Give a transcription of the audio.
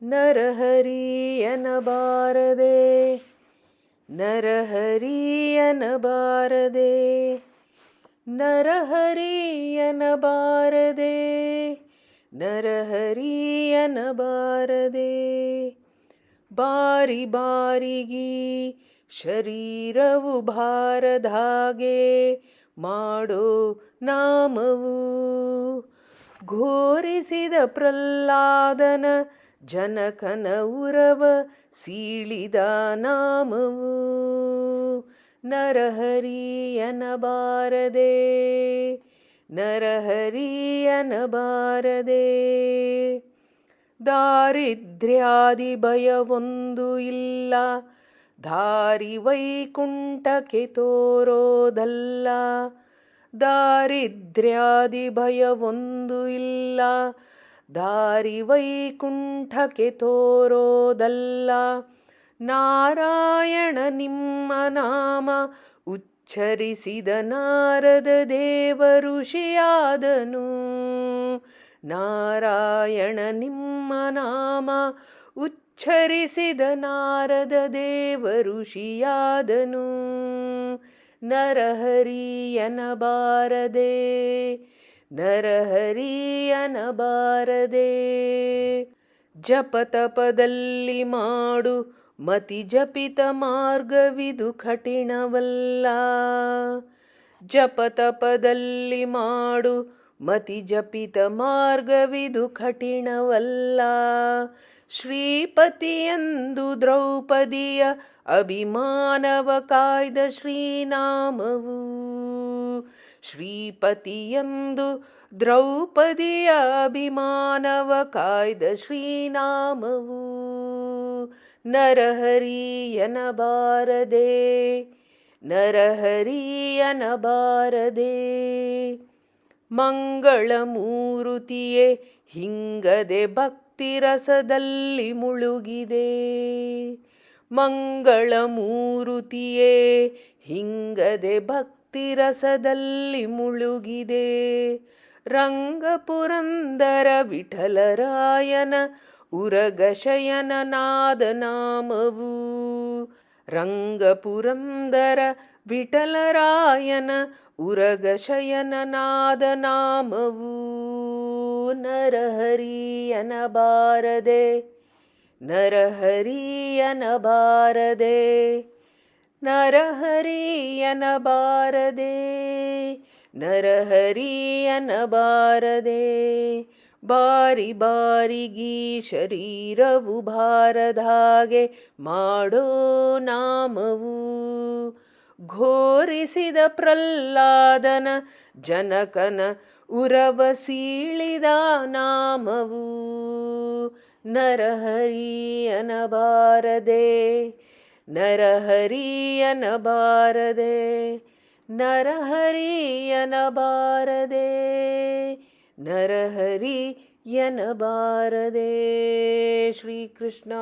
ನರಹರಿಯನಬಾರದೆ ನರಹರಿಯನಬಾರದೆ ನರಹರಿಯನಬಾರದೆ ನರಹರಿಯನಬಾರದೆ ಬಾರಿ ಬಾರಿಗಿ ಶರೀರವು ಭಾರದಾಗೆ ಮಾಡೋ ನಾಮವು ಘೋರಿಸಿದ ಪ್ರಹ್ಲಾದನ ಜನಕನ ಉರವ ಸೀಳಿದ ನಾಮವು ನರಹರಿಯನಬಾರದೆ ನರಹರಿಯನಬಾರದೆ ದಾರಿದ್ರ್ಯಾದಿ ಭಯವೊಂದು ಇಲ್ಲ ದಾರಿ ವೈಕುಂಠಕ್ಕೆ ತೋರೋದಲ್ಲ ದಾರಿದ್ರ್ಯಾದಿ ಭಯವೊಂದು ಇಲ್ಲ ದಾರಿ ವೈಕುಂಠಕ್ಕೆ ತೋರೋದಲ್ಲ ನಾರಾಯಣ ನಿಮ್ಮ ನಾಮ ಉಚ್ಚರಿಸಿದ ನಾರದ ದೇವ ಋಷಿಯಾದನು ನಾರಾಯಣ ನಿಮ್ಮ ನಾಮ ಉಚ್ಚರಿಸಿದ ನಾರದ ದೇವ ಋಷಿಯಾದನು ನರಹರಿಯನಬಾರದೆ ನರಹರಿಯನಬಾರದೆ ಜಪತಪದಲ್ಲಿ ಮಾಡು ಮತಿ ಜಪಿತ ಮಾರ್ಗವಿದು ಕಠಿಣವಲ್ಲ ಜಪತಪದಲ್ಲಿ ಮಾಡು ಮತಿ ಜಪಿತ ಮಾರ್ಗವಿದು ಕಠಿಣವಲ್ಲ ಶ್ರೀಪತಿಯಂದು ದ್ರೌಪದಿಯ ಅಭಿಮಾನವ ಕಾಯ್ದ ಶ್ರೀನಾಮವು ಶ್ರೀಪತಿಯಂದು ದ್ರೌಪದಿಯ ಅಭಿಮಾನವ ಕಾಯ್ದ ಶ್ರೀನಾಮವು ನರಹರಿಯನಬಾರದೆ ನರಹರಿಯನಬಾರದೆ ಮಂಗಳಮೂರುತಿಯೇ ಹಿಂಗದೆ ಭಕ್ತಿರಸದಲ್ಲಿ ಮುಳುಗಿದೆ ಮಂಗಳಮೂರುತಿಯೇ ಹಿಂಗದೆ ಭಕ್ತಿರಸದಲ್ಲಿ ಮುಳುಗಿದೆ ರಂಗಪುರಂದರ ವಿಠಲರಾಯನ ಉರಗಶಯನ ನಾದ ನಾಮವು ರಂಗಪುರಂದರ ವಿಠಲರಾಯನ ಉರಗಶಯನ ನಾದ ನಾಮವು ನರಹರಿಯನಬಾರದೆ ನರಹರಿಯನಬಾರದೆ ನರಹರಿಯನಬಾರದೆ ನರಹರಿಯನಬಾರದೆ ಬಾರಿ ಬಾರಿಗಿ ಶರೀರವು ಭಾರದಾಗೆ ಮಾಡೋ ನಾಮವು ಘೋರಿಸಿದ ಪ್ರಹ್ಲಾದನ ಜನಕನ ಉರವ ಸೀಳಿದ ನಾಮವು ನರಹರಿಯನಬಾರದೆ ನರಹರಿಯನಬಾರದೆ ನರಹರಿಯನಬಾರದೆ ನರಹರಿಯನಬಾರದೆ ಶ್ರೀಕೃಷ್ಣಾರ್ಪಣಮಸ್ತು.